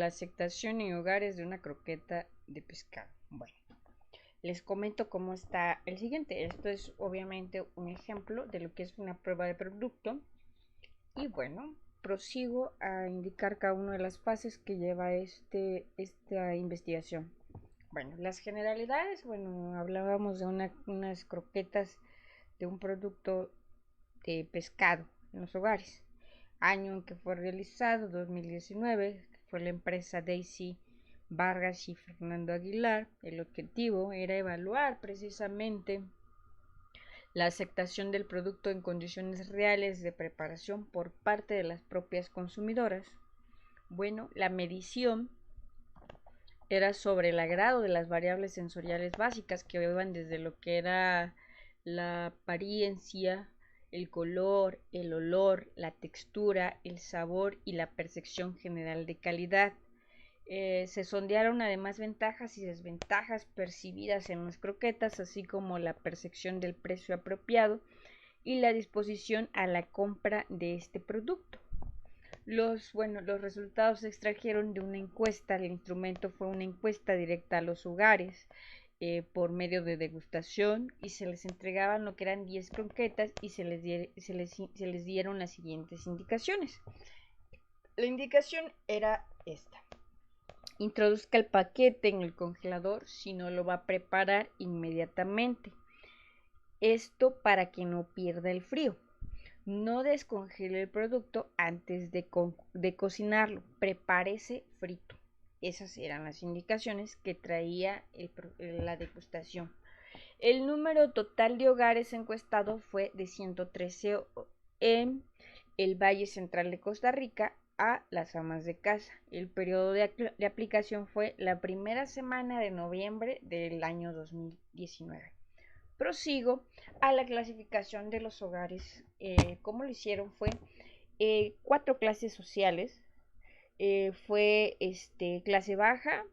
la aceptación en hogares de una croqueta de pescado. Bueno, les comento cómo está el siguiente. Esto es obviamente un ejemplo de lo que es una prueba de producto. Y bueno, prosigo a indicar cada una de las fases que lleva esta investigación. Bueno, las generalidades, bueno, hablábamos de unas croquetas de un producto de pescado en los hogares. Año en que fue realizado, 2019, fue la empresa Daisy Vargas y Fernando Aguilar. El objetivo era evaluar precisamente la aceptación del producto en condiciones reales de preparación por parte de las propias consumidoras. Bueno, la medición era sobre el agrado de las variables sensoriales básicas que iban desde lo que era la apariencia, el color, el olor, la textura, el sabor y la percepción general de calidad. Se sondearon además ventajas y desventajas percibidas en las croquetas, así como la percepción del precio apropiado y la disposición a la compra de este producto. Los resultados se extrajeron de una encuesta. El instrumento fue una encuesta directa a los hogares por medio de degustación, y se les entregaban lo que eran 10 croquetas y se les dieron las siguientes indicaciones. La indicación era esta: introduzca el paquete en el congelador si no lo va a preparar inmediatamente. Esto para que no pierda el frío. No descongele el producto antes de cocinarlo. Prepárese frito. Esas eran las indicaciones que traía la degustación. El número total de hogares encuestados fue de 113 en el Valle Central de Costa Rica a las amas de casa. El periodo de aplicación fue la primera semana de noviembre del año 2019. Prosigo a la clasificación de los hogares. Como lo hicieron fue 4 clases sociales. Fue clase baja,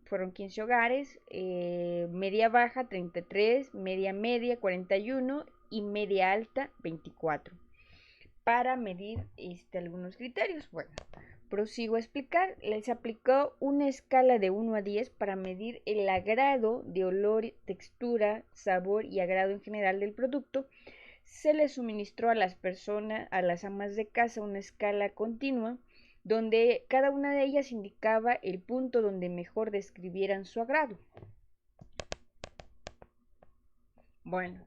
fueron 15 hogares, media baja 33, media 41 y media alta 24, para medir algunos criterios. Bueno, prosigo a explicar. Les aplicó una escala de 1 a 10 para medir el agrado de olor, textura, sabor y agrado en general del producto. Se les suministró a las personas, a las amas de casa, una escala continua donde cada una de ellas indicaba el punto donde mejor describieran su agrado. Bueno,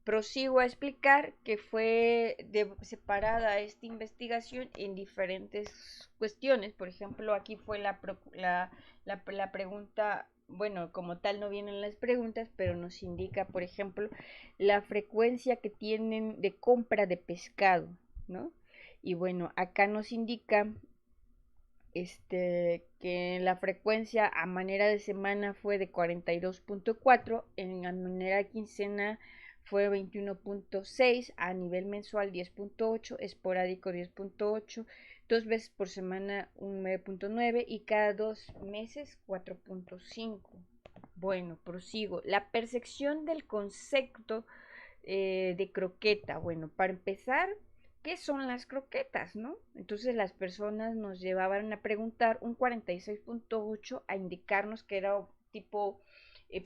prosigo a explicar que fue separada esta investigación en diferentes cuestiones. Por ejemplo, aquí fue la pregunta, bueno, como tal no vienen las preguntas, pero nos indica, por ejemplo, la frecuencia que tienen de compra de pescado, ¿no? Y bueno, acá nos indica que la frecuencia a manera de semana fue de 42.4, en la manera quincena fue 21.6, a nivel mensual 10.8, esporádico 10.8, 2 veces por semana un 9.9 y cada 2 meses 4.5. Bueno, prosigo. La percepción del concepto de croqueta. Bueno, para empezar, ¿qué son las croquetas, no? Entonces las personas nos llevaban a preguntar, un 46.8 a indicarnos que era tipo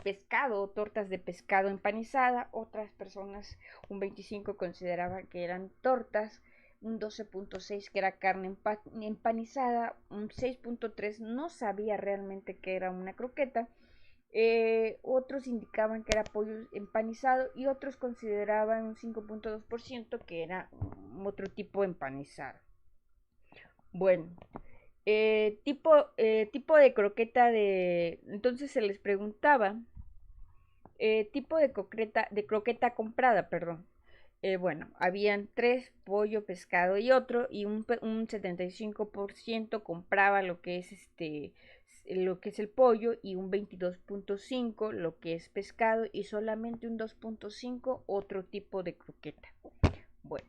pescado, tortas de pescado empanizada. Otras personas, un 25, consideraban que eran tortas, un 12.6 que era carne empanizada, un 6.3 no sabía realmente que era una croqueta. Otros indicaban que era pollo empanizado y otros consideraban un 5.2% que era otro tipo de empanizado. Bueno, tipo de croqueta entonces se les preguntaba tipo de croqueta comprada, perdón. Bueno, habían 3: pollo, pescado y otro, y un 75% compraba lo que es el pollo, y un 22.5 lo que es pescado, y solamente un 2.5 otro tipo de croqueta. Bueno,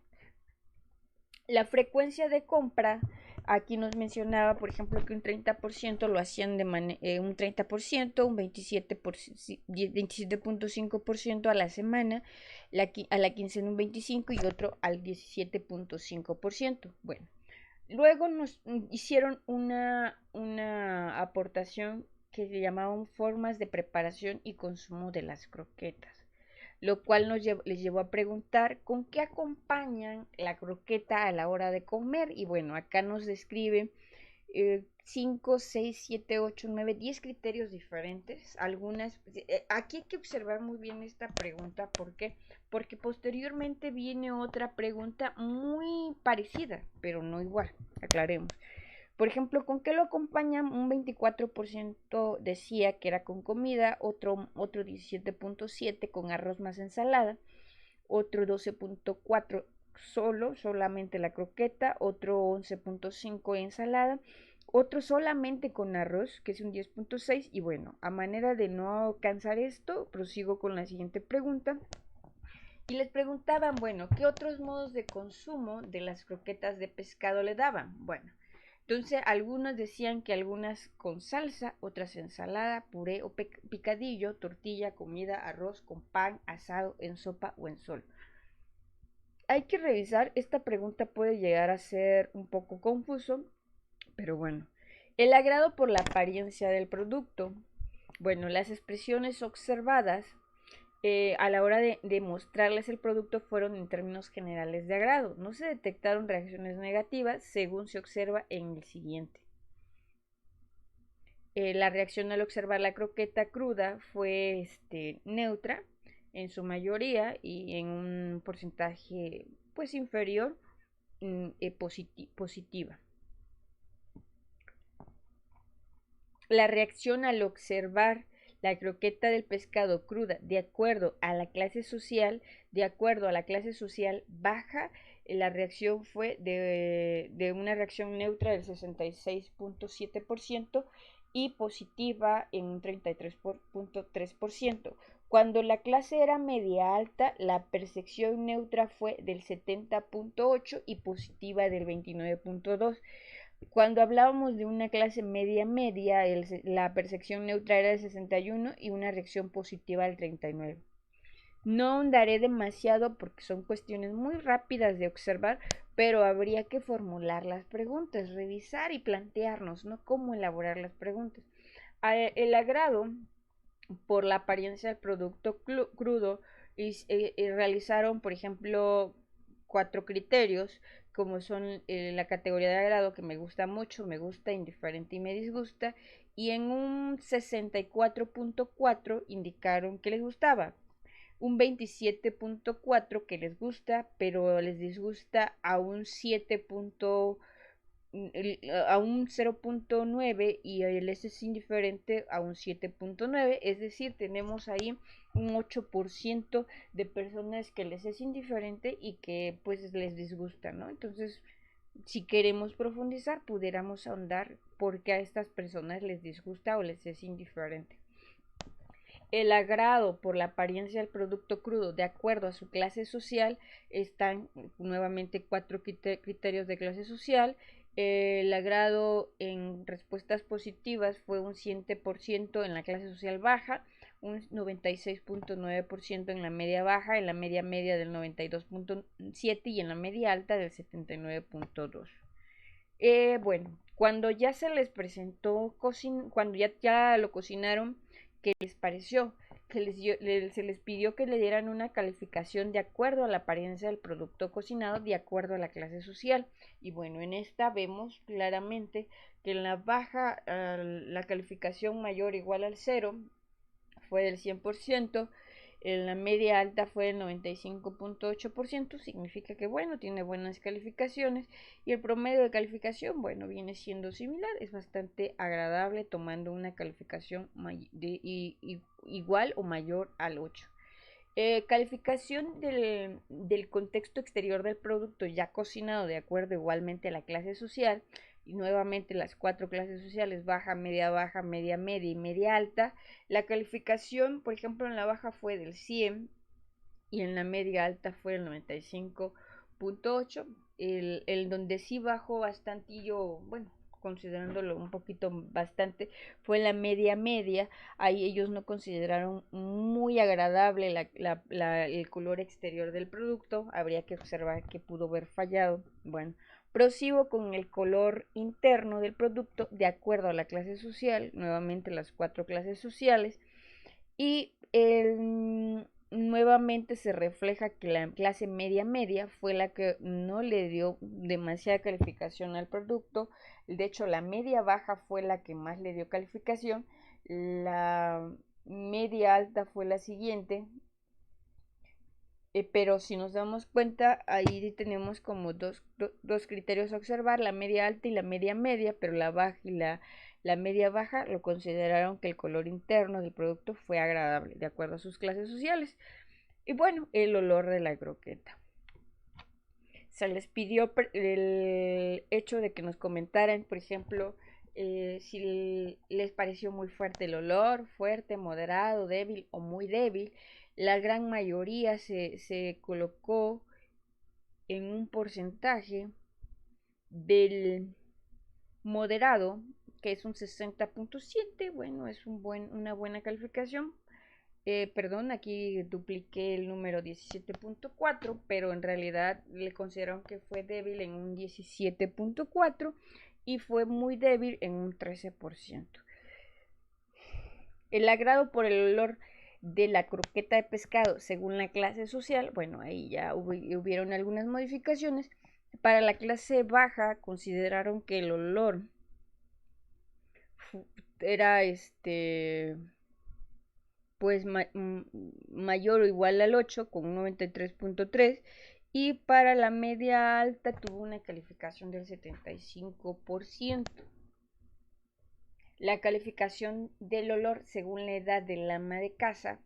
la frecuencia de compra, aquí nos mencionaba, por ejemplo, que un 30% lo hacían un 30%, un 27.5% a la semana, a la quincena un 25% y otro al 17.5%. Bueno, luego nos hicieron una aportación que se llamaban formas de preparación y consumo de las croquetas, lo cual les llevó a preguntar con qué acompañan la croqueta a la hora de comer. Y bueno, acá nos describe 5, 6, 7, 8, 9, 10 criterios diferentes. Algunas, aquí hay que observar muy bien esta pregunta. ¿Por qué? Porque posteriormente viene otra pregunta muy parecida, pero no igual. Aclaremos. Por ejemplo, ¿con qué lo acompañan? Un 24% decía que era con comida, otro 17.7% con arroz más ensalada, otro 12.4% solamente la croqueta, otro 11.5% ensalada, otro solamente con arroz, que es un 10.6%. Y bueno, a manera de no cansar esto, prosigo con la siguiente pregunta. Y les preguntaban, bueno, ¿qué otros modos de consumo de las croquetas de pescado le daban? Bueno, entonces algunos decían que algunas con salsa, otras ensalada, puré o picadillo, tortilla, comida, arroz con pan, asado, en sopa o en sol. Hay que revisar, esta pregunta puede llegar a ser un poco confuso, pero bueno. El agrado por la apariencia del producto. Bueno, las expresiones observadas a la hora de mostrarles el producto fueron en términos generales de agrado. No se detectaron reacciones negativas según se observa en el siguiente. La reacción al observar la croqueta cruda fue neutra en su mayoría y en un porcentaje pues inferior positiva. La reacción al observar la croqueta del pescado cruda de acuerdo a la clase social, baja, la reacción fue de una reacción neutra del 66.7% y positiva en un 33.3%. Cuando la clase era media alta, la percepción neutra fue del 70.8% y positiva del 29.2%. Cuando hablábamos de una clase media, la percepción neutra era del 61 y una reacción positiva del 39. No ahondaré demasiado porque son cuestiones muy rápidas de observar, pero habría que formular las preguntas, revisar y plantearnos, ¿no?, cómo elaborar las preguntas. El agrado por la apariencia del producto crudo realizaron, por ejemplo, 4 criterios, como son la categoría de agrado, que me gusta mucho, me gusta, indiferente y me disgusta, y en un 64.4 indicaron que les gustaba, un 27.4 que les gusta, pero les disgusta a un 0.9 y el S es indiferente a un 7.9, es decir, tenemos ahí un 8% de personas que les es indiferente y que pues les disgusta, ¿no? Entonces, si queremos profundizar, pudiéramos ahondar por qué a estas personas les disgusta o les es indiferente. El agrado por la apariencia del producto crudo de acuerdo a su clase social, están nuevamente 4 criterios de clase social. El agrado en respuestas positivas fue un 7% en la clase social baja, un 96.9% en la media baja, en la media media del 92.7% y en la media alta del 79.2%. Bueno, cuando ya se les presentó, cuando ya lo cocinaron, ¿qué les pareció? Se les pidió que le dieran una calificación de acuerdo a la apariencia del producto cocinado, de acuerdo a la clase social. Y bueno, en esta vemos claramente que en la baja la calificación mayor o igual al 0 fue del 100%, en la media alta fue del 95.8%, significa que bueno, tiene buenas calificaciones, y el promedio de calificación, bueno, viene siendo similar, es bastante agradable tomando una calificación igual o mayor al 8. Calificación del contexto exterior del producto ya cocinado de acuerdo igualmente a la clase social, y nuevamente las 4 clases sociales, baja, media y media alta. La calificación, por ejemplo, en la baja fue del 100 y en la media alta fue el 95.8. El donde sí bajó bastantillo, bueno, considerándolo un poquito bastante, fue la media. Ahí ellos no consideraron muy agradable el color exterior del producto. Habría que observar que pudo haber fallado. Bueno, Prosigo con el color interno del producto de acuerdo a la clase social, nuevamente las 4 clases sociales, y nuevamente se refleja que la clase media fue la que no le dio demasiada calificación al producto. De hecho, la media baja fue la que más le dio calificación. La media alta fue la siguiente, pero si nos damos cuenta, ahí tenemos como dos criterios a observar, la media alta y la media, pero la baja y la media baja lo consideraron que el color interno del producto fue agradable, de acuerdo a sus clases sociales. Y bueno, el olor de la croqueta. Se les pidió el hecho de que nos comentaran, por ejemplo, si les pareció muy fuerte el olor, fuerte, moderado, débil o muy débil. La gran mayoría se colocó en un porcentaje del moderado, que es un 60.7. Bueno, es una buena calificación. Perdón, aquí dupliqué el número 17.4, pero en realidad le consideraron que fue débil en un 17.4 y fue muy débil en un 13%. El agrado por el olor de la croqueta de pescado según la clase social, bueno, ahí ya hubieron algunas modificaciones. Para la clase baja consideraron que el olor era pues mayor o igual al 8 con un 93.3, y para la media alta tuvo una calificación del 75%. La calificación del olor según la edad del ama de casa,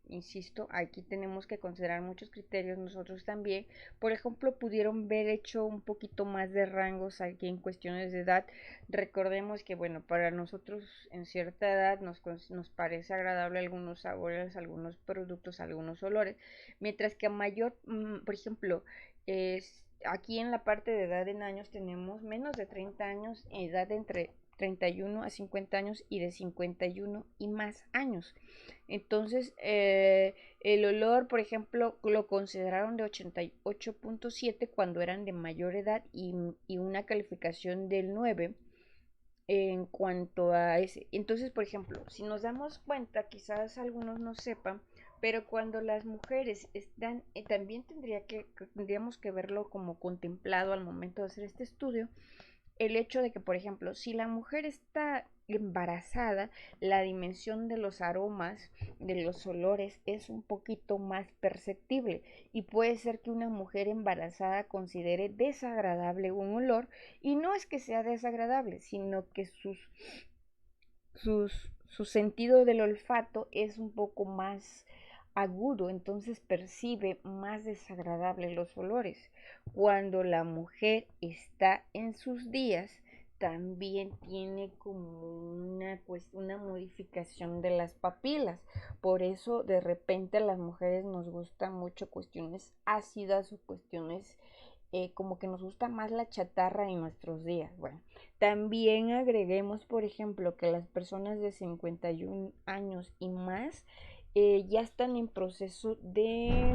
insisto, aquí tenemos que considerar muchos criterios nosotros también. Por ejemplo, pudieron ver hecho un poquito más de rangos aquí en cuestiones de edad. Recordemos que, bueno, para nosotros en cierta edad nos parece agradable algunos sabores, algunos productos, algunos olores, mientras que a mayor, por ejemplo, aquí en la parte de edad en años tenemos menos de 30 años, edad entre 31 a 50 años y de 51 y más años. Entonces, el olor, por ejemplo, lo consideraron de 88.7 cuando eran de mayor edad y una calificación del 9 en cuanto a ese. Entonces, por ejemplo, si nos damos cuenta, quizás algunos no sepan, pero cuando las mujeres están, también tendríamos que verlo como contemplado al momento de hacer este estudio, el hecho de que, por ejemplo, si la mujer está embarazada, la dimensión de los aromas, de los olores, es un poquito más perceptible y puede ser que una mujer embarazada considere desagradable un olor, y no es que sea desagradable, sino que su sentido del olfato es un poco más agudo, entonces percibe más desagradable los olores. Cuando la mujer está en sus días, también tiene como una modificación de las papilas. Por eso de repente a las mujeres nos gustan mucho cuestiones ácidas o cuestiones como que nos gusta más la chatarra en nuestros días. Bueno, también agreguemos, por ejemplo, que las personas de 51 años y más ya están en proceso de...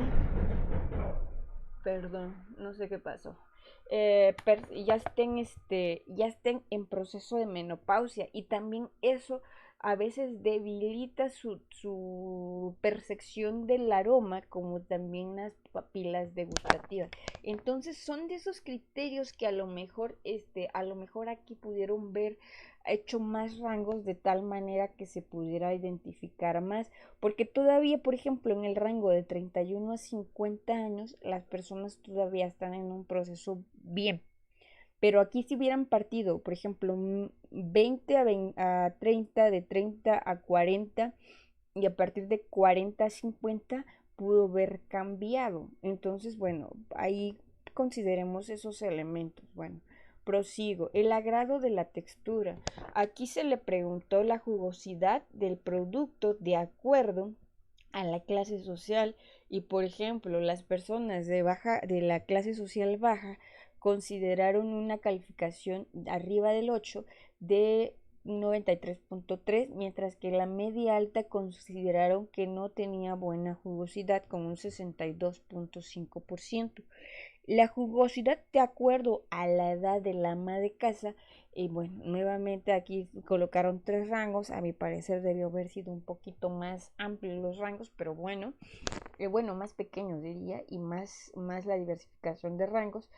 Perdón, no sé qué pasó. Ya estén en proceso de menopausia, y también eso a veces debilita su percepción del aroma, como también las papilas degustativas. Entonces son de esos criterios que a lo mejor aquí pudieron ver hecho más rangos de tal manera que se pudiera identificar más, porque todavía, por ejemplo, en el rango de 31 a 50 años, las personas todavía están en un proceso bien. Pero aquí si hubieran partido, por ejemplo, 20 a 30, de 30 a 40, y a partir de 40 a 50 pudo haber cambiado. Entonces, bueno, ahí consideremos esos elementos. Bueno, prosigo. El agrado de la textura. Aquí se le preguntó la jugosidad del producto de acuerdo a la clase social, y por ejemplo las personas de la clase social baja consideraron una calificación arriba del 8 de 93.3, mientras que la media alta consideraron que no tenía buena jugosidad con un 62.5%. La jugosidad de acuerdo a la edad del ama de casa. Y bueno, nuevamente aquí colocaron 3 rangos. A mi parecer debió haber sido un poquito más amplios los rangos, pero bueno, más pequeños diría, y más la diversificación de rangos.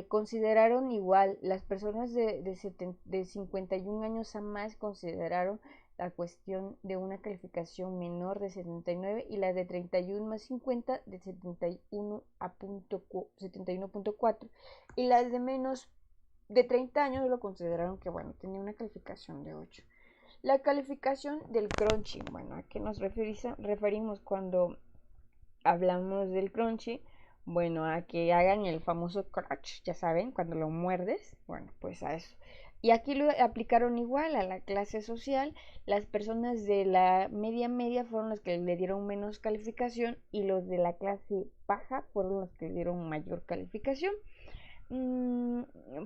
Consideraron igual, las personas de 51 años a más consideraron la cuestión de una calificación menor de 79 y la de 31 más 50 de 71.4 y las de menos de 30 años lo consideraron que bueno, tenía una calificación de 8. La calificación del crunchy, bueno, ¿a qué nos referimos cuando hablamos del crunchy? Bueno, a que hagan el famoso crunch, ya saben, cuando lo muerdes, bueno, pues a eso. Y aquí lo aplicaron igual a la clase social. Las personas de la media fueron los que le dieron menos calificación y los de la clase baja fueron los que le dieron mayor calificación. Mm,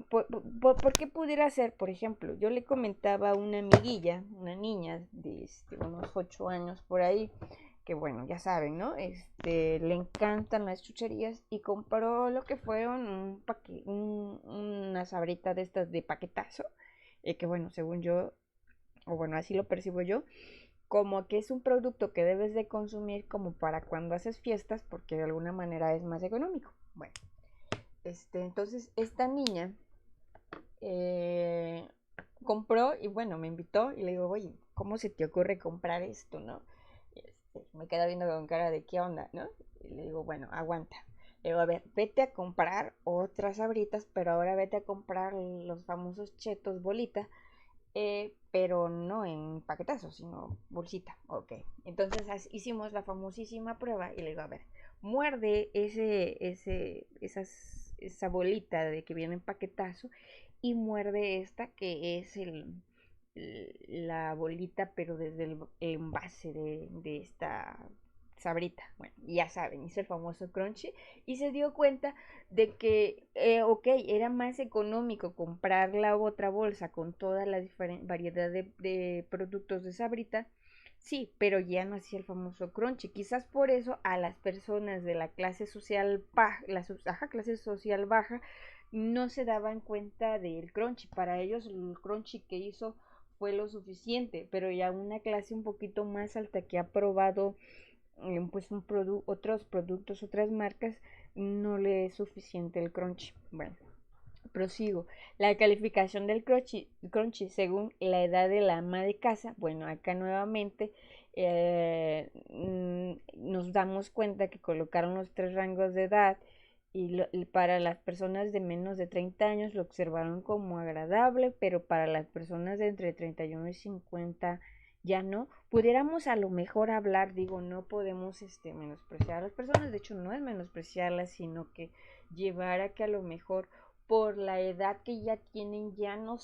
¿Por qué pudiera ser? Por ejemplo, yo le comentaba a una amiguilla, una niña de unos 8 años por ahí, que bueno, ya saben, ¿no? Le encantan las chucherías y compró lo que fueron una sabrita de estas de paquetazo, que bueno, según yo, o bueno, así lo percibo yo, como que es un producto que debes de consumir como para cuando haces fiestas, porque de alguna manera es más económico. Bueno, entonces esta niña eh, compró y bueno, me invitó y le digo, oye, ¿cómo se te ocurre comprar esto, no? Me queda viendo con cara de qué onda, ¿no? Y le digo, bueno, aguanta. Le digo, a ver, vete a comprar otras sabritas, pero ahora vete a comprar los famosos chetos bolita, pero no en paquetazo, sino bolsita. Ok. Entonces hicimos la famosísima prueba y le digo, a ver, muerde esa bolita de que viene en paquetazo y muerde esta que es la bolita, pero desde el envase de esta sabrita. Bueno, ya saben, hizo el famoso crunchy y se dio cuenta de que, ok, era más económico comprar la otra bolsa con toda la variedad de productos de sabrita. Sí, pero ya no hacía el famoso crunchy. Quizás por eso a las personas de la clase social baja, clase social baja, no se daban cuenta del crunchy. Para ellos el crunchy que hizo fue lo suficiente, pero ya una clase un poquito más alta que ha probado pues otros productos, otras marcas, no le es suficiente el crunchy. Bueno, prosigo. La calificación del crunchy según la edad de la ama de casa. Bueno, acá nuevamente nos damos cuenta que colocaron los 3 rangos de edad y para las personas de menos de 30 años lo observaron como agradable, pero para las personas de entre 31 y 50 ya no. Pudiéramos a lo mejor hablar, digo, no podemos menospreciar a las personas, de hecho no es menospreciarlas, sino que llevar a que a lo mejor por la edad que ya tienen ya no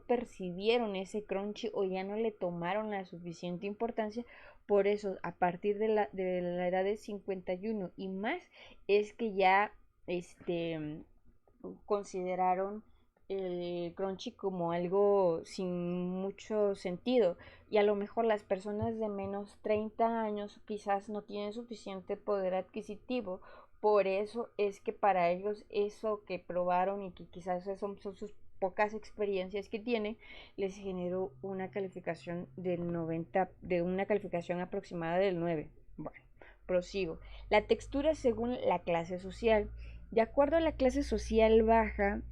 percibieron ese crunchy o ya no le tomaron la suficiente importancia. Por eso a partir de la edad de 51 y más es que ya consideraron el crunchy como algo sin mucho sentido y a lo mejor las personas de menos 30 años quizás no tienen suficiente poder adquisitivo, por eso es que para ellos eso que probaron y que quizás son sus pocas experiencias que tienen, les generó una calificación del 90, de una calificación aproximada del 9. Bueno, prosigo. La textura según la clase social. De acuerdo a la clase social baja,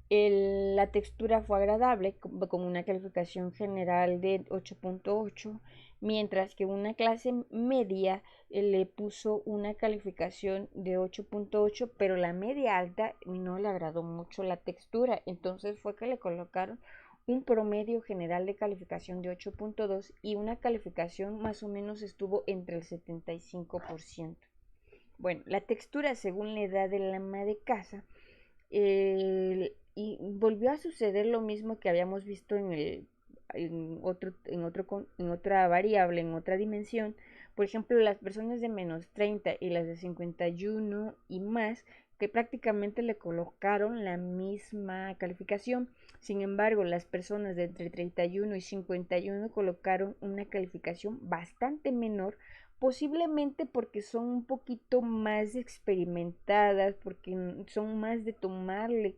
la textura fue agradable con una calificación general de 8.8, mientras que una clase media le puso una calificación de 8.8, pero la media alta no le agradó mucho la textura, entonces fue que le colocaron un promedio general de calificación de 8.2 y una calificación más o menos estuvo entre el 75%. Bueno, la textura según la edad del ama de casa, y volvió a suceder lo mismo que habíamos visto en otra variable, en otra dimensión. Por ejemplo, las personas de menos 30 y las de 51 y más, que prácticamente le colocaron la misma calificación. Sin embargo, las personas de entre 31 y 51 colocaron una calificación bastante menor Posiblemente porque son un poquito más experimentadas, porque son más de tomarle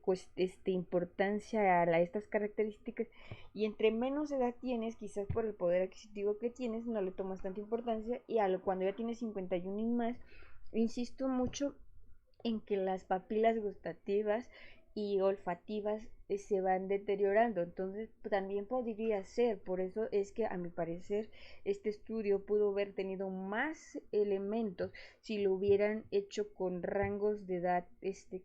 importancia a estas características, y entre menos edad tienes, quizás por el poder adquisitivo que tienes, no le tomas tanta importancia, y cuando ya tienes 51 y más, insisto mucho en que las papilas gustativas y olfativas se van deteriorando. Entonces también podría ser, por eso es que a mi parecer este estudio pudo haber tenido más elementos si lo hubieran hecho con rangos de edad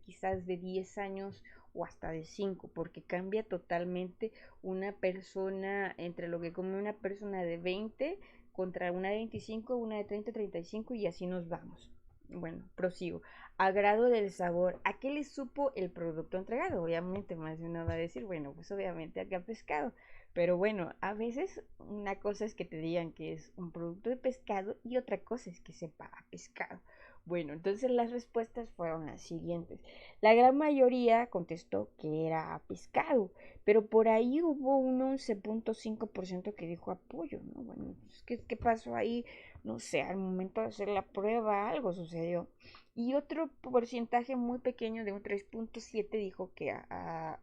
quizás de 10 años o hasta de 5, porque cambia totalmente una persona entre lo que come una persona de 20 contra una de 25, una de 30, 35, y así nos vamos. Bueno, prosigo. Agrado del sabor. ¿A qué le supo el producto entregado? Obviamente más de uno va a decir, bueno, pues obviamente acá pescado. Pero bueno, a veces una cosa es que te digan que es un producto de pescado y otra cosa es que sepa a pescado. Bueno, entonces las respuestas fueron las siguientes. La gran mayoría contestó que era pescado, pero por ahí hubo un 11.5% que dijo apoyo, ¿no? Bueno, pues, ¿qué pasó ahí? No sé, al momento de hacer la prueba algo sucedió. Y otro porcentaje muy pequeño de un 3.7 dijo que a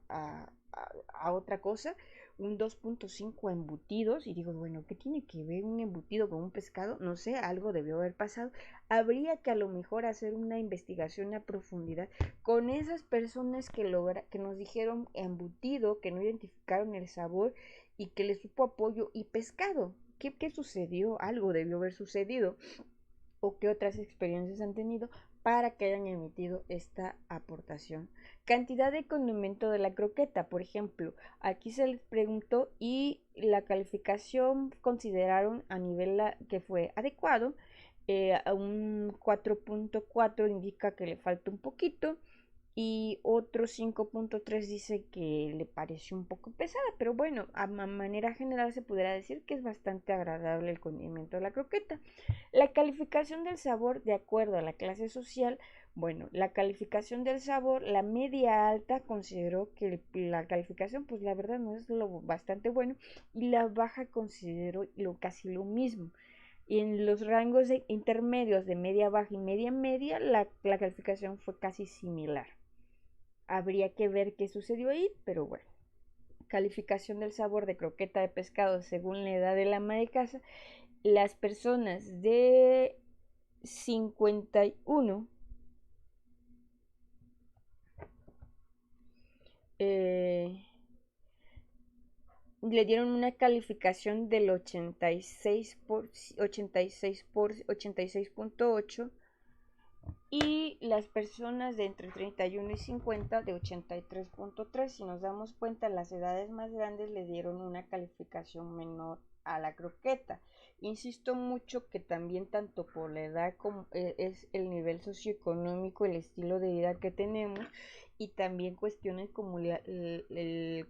otra cosa, un 2.5 a embutidos, y digo, bueno, ¿qué tiene que ver un embutido con un pescado? No sé, algo debió haber pasado. Habría que a lo mejor hacer una investigación a profundidad con esas personas que nos dijeron embutido, que no identificaron el sabor y que les supo apoyo y pescado. ¿Qué sucedió? Algo debió haber sucedido, o qué otras experiencias han tenido para que hayan emitido esta aportación. Cantidad de condimento de la croqueta, por ejemplo, aquí se les preguntó y la calificación consideraron a nivel que fue adecuado. A un 4.4 indica que le falta un poquito, y otro 5.3 dice que le pareció un poco pesada, pero bueno, a manera general se pudiera decir que es bastante agradable el condimento de la croqueta. La calificación del sabor de acuerdo a la clase social. Bueno, la calificación del sabor, la media alta consideró que la calificación, pues la verdad no es lo bastante bueno, y la baja consideró casi lo mismo. Y en los rangos intermedios de media baja y media media, la calificación fue casi similar. Habría que ver qué sucedió ahí, pero bueno. Calificación del sabor de croqueta de pescado según la edad de la ama de casa. Las personas de 51 le dieron una calificación del 86.8, y las personas de entre 31 y 50 de 83.3. Si nos damos cuenta, las edades más grandes le dieron una calificación menor a la croqueta. Insisto mucho que también tanto por la edad como es el nivel socioeconómico, el estilo de vida que tenemos, y también cuestiones como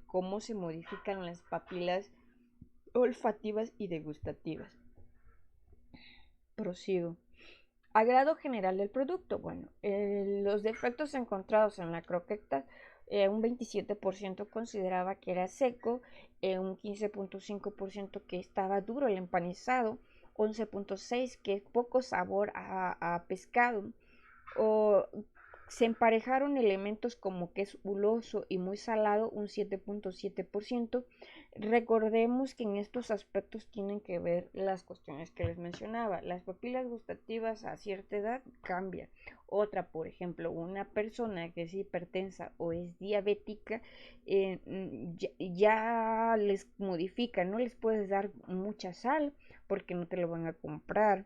cómo se modifican las papilas olfativas y degustativas. Prosigo. Agrado general del producto. Bueno, los defectos encontrados en la croqueta, un 27% consideraba que era seco, un 15.5% que estaba duro el empanizado, 11.6% que es poco sabor a pescado, o se emparejaron elementos como que es huloso y muy salado, un 7.7%. Recordemos que en estos aspectos tienen que ver las cuestiones que les mencionaba. Las papilas gustativas a cierta edad cambian. Otra, por ejemplo, una persona que es hipertensa o es diabética, ya les modifica, no les puedes dar mucha sal porque no te lo van a comprar,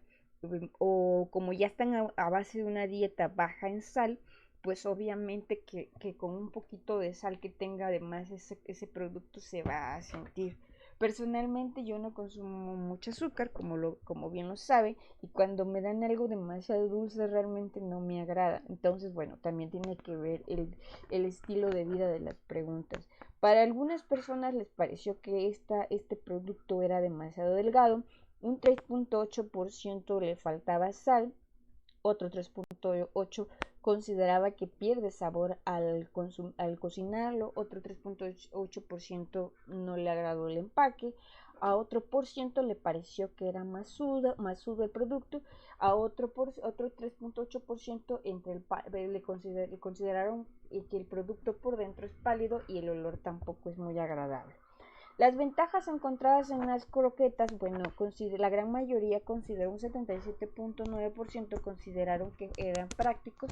o como ya están a base de una dieta baja en sal, pues obviamente que con un poquito de sal que tenga además ese producto se va a sentir. Personalmente yo no consumo mucho azúcar, como bien lo sabe, y cuando me dan algo demasiado dulce realmente no me agrada. Entonces, bueno, también tiene que ver el estilo de vida de las preguntas. Para algunas personas les pareció que este producto era demasiado delgado, un 3.8% le faltaba sal, otro 3.8% consideraba que pierde sabor al cocinarlo, otro 3.8% no le agradó el empaque, a otro por ciento le pareció que era masudo el producto, a otro 3.8% le consideraron que el producto por dentro es pálido y el olor tampoco es muy agradable. Las ventajas encontradas en las croquetas, bueno, la gran mayoría consideró, un 77.9% consideraron que eran prácticos,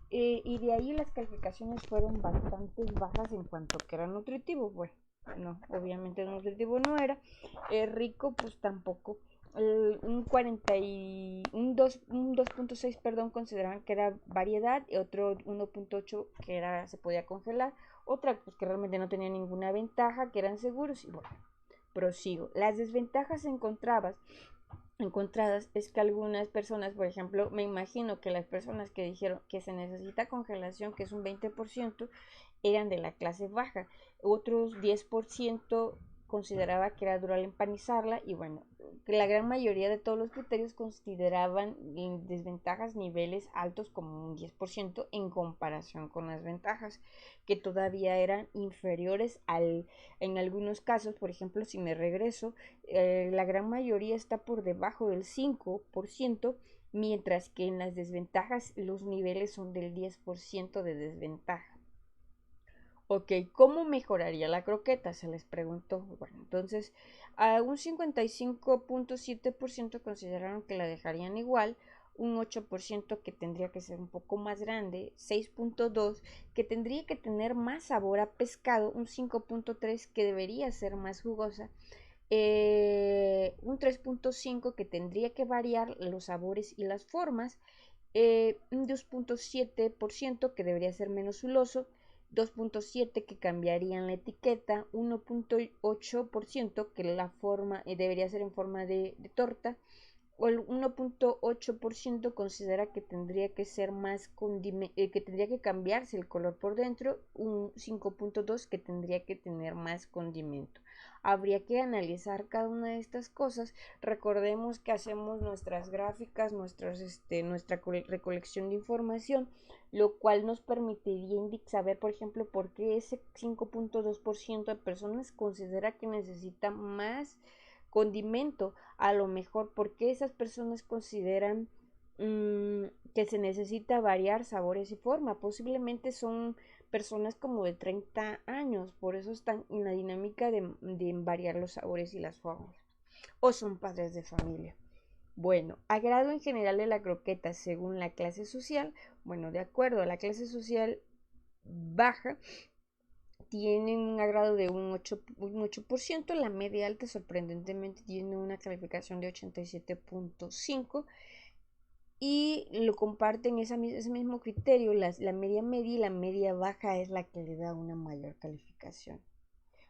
y de ahí las calificaciones fueron bastante bajas en cuanto que era nutritivo. Bueno, no, obviamente nutritivo no era, rico pues tampoco. Un 2.6, perdón, consideraban que era variedad, y otro 1.8 que era se podía congelar, otra pues que realmente no tenía ninguna ventaja, que eran seguros. Y bueno, prosigo. Las desventajas encontradas es que algunas personas, por ejemplo, me imagino que las personas que dijeron que se necesita congelación, que es un 20%, eran de la clase baja. Otros 10% consideraba que era duro al empanizarla, y bueno, la gran mayoría de todos los criterios consideraban desventajas niveles altos como un 10% en comparación con las ventajas, que todavía eran inferiores en algunos casos. Por ejemplo, si me regreso, la gran mayoría está por debajo del 5%, mientras que en las desventajas los niveles son del 10% de desventaja. Ok, ¿cómo mejoraría la croqueta? Se les preguntó. Bueno, entonces a un 55.7% consideraron que la dejarían igual, un 8% que tendría que ser un poco más grande, 6.2% que tendría que tener más sabor a pescado, un 5.3% que debería ser más jugosa, un 3.5% que tendría que variar los sabores y las formas, un 2.7% que debería ser menos zuloso, 2.7% que cambiarían la etiqueta, 1.8% que la forma debería ser en forma de torta, o el 1.8% considera que tendría que ser más que tendría que cambiarse el color por dentro, un 5.2% que tendría que tener más condimento. Habría que analizar cada una de estas cosas. Recordemos que hacemos nuestras gráficas, nuestra recolección de información, lo cual nos permitiría saber, por ejemplo, por qué ese 5.2% de personas considera que necesita más condimento. A lo mejor porque esas personas consideran que se necesita variar sabores y forma. Posiblemente son personas como de 30 años, por eso están en la dinámica de variar los sabores y las formas, o son padres de familia. Bueno, agrado en general de la croqueta según la clase social. Bueno, de acuerdo a la clase social baja, tienen un agrado de un 8%, la media alta sorprendentemente tiene una calificación de 87.5, y lo comparten ese mismo criterio. La media media y la media baja es la que le da una mayor calificación.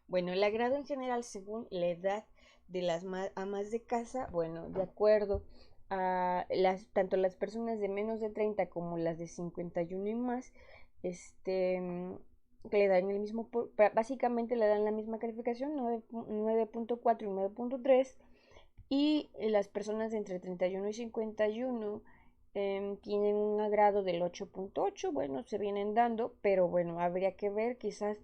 Bueno, el agrado en general según la edad de las amas de casa, bueno, de acuerdo a tanto las personas de menos de 30 como las de 51 y más, que le dan el mismo, básicamente le dan la misma calificación, 9.4 y 9.3, y las personas de entre 31 y 51 tienen un agrado del 8.8. Bueno, se vienen dando, pero bueno, habría que ver, quizás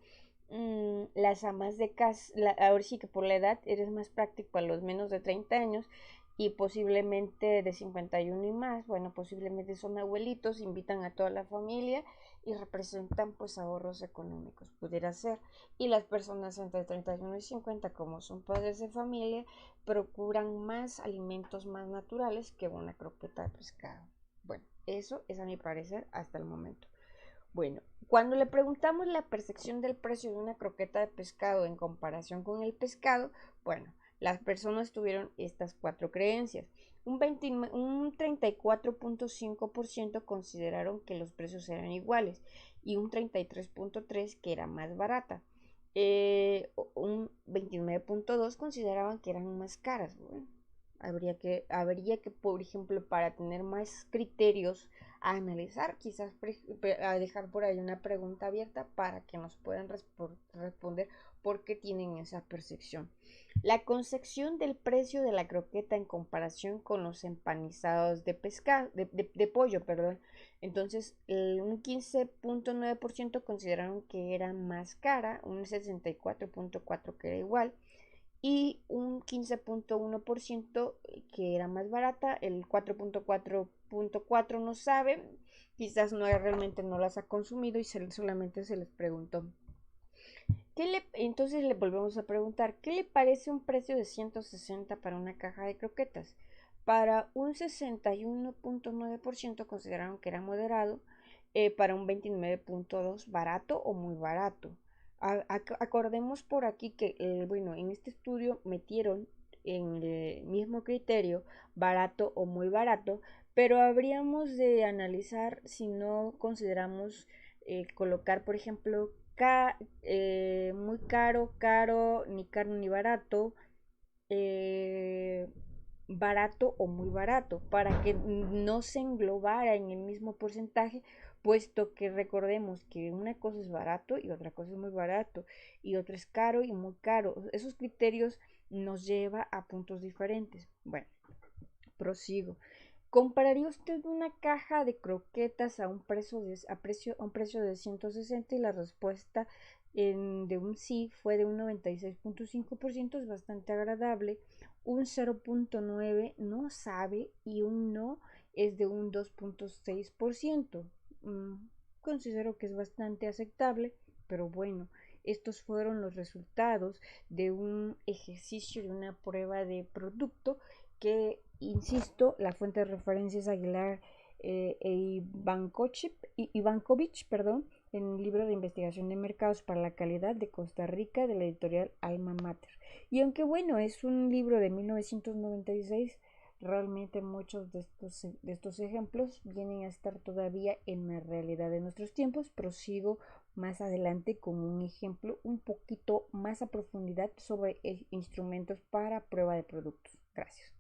las amas de casa, ahora sí que por la edad eres más práctico a los menos de 30 años, y posiblemente de 51 y más, bueno, posiblemente son abuelitos, invitan a toda la familia y representan pues ahorros económicos, pudiera ser. Y las personas entre 31 y 50, como son padres de familia, procuran más alimentos más naturales que una croqueta de pescado. Bueno, eso es a mi parecer hasta el momento. Bueno, cuando le preguntamos la percepción del precio de una croqueta de pescado en comparación con el pescado, bueno, las personas tuvieron estas 4 creencias. Un 34.5% consideraron que los precios eran iguales, y un 33.3% que era más barata. Un 29.2% consideraban que eran más caras. Bueno, habría que, por ejemplo, para tener más criterios a analizar, quizás a dejar por ahí una pregunta abierta para que nos puedan responder por qué tienen esa percepción. La concepción del precio de la croqueta en comparación con los empanizados de pescado, de pollo, perdón. Entonces, un 15.9% consideraron que era más cara, un 64.4% que era igual, y un 15.1% que era más barata, el 4.4 no sabe, quizás realmente no las ha consumido y solamente se les preguntó. Entonces le volvemos a preguntar, ¿qué le parece un precio de 160 para una caja de croquetas? Para un 61.9% consideraron que era moderado, para un 29.2% barato o muy barato. Acordemos por aquí que, bueno, en este estudio metieron en el mismo criterio barato o muy barato, pero habríamos de analizar si no consideramos colocar, por ejemplo, muy caro, ni caro ni barato, eh, barato o muy barato, para que no se englobara en el mismo porcentaje, puesto que recordemos que una cosa es barato y otra cosa es muy barato, y otra es caro y muy caro. Esos criterios nos lleva a puntos diferentes. Bueno, prosigo. ¿Compararía usted una caja de croquetas a un precio de 160? Y la respuesta de un sí fue de un 96.5%, es bastante agradable. Un 0.9 no sabe y un no es de un 2.6%. Considero que es bastante aceptable, pero bueno, estos fueron los resultados de un ejercicio, de una prueba de producto que, insisto, la fuente de referencia es Aguilar Ivankovich, perdón, en el libro de investigación de mercados para la calidad de Costa Rica de la editorial Alma Mater. Y aunque bueno, es un libro de 1996, realmente muchos de estos ejemplos vienen a estar todavía en la realidad de nuestros tiempos. Prosigo más adelante con un ejemplo un poquito más a profundidad sobre instrumentos para prueba de productos. Gracias.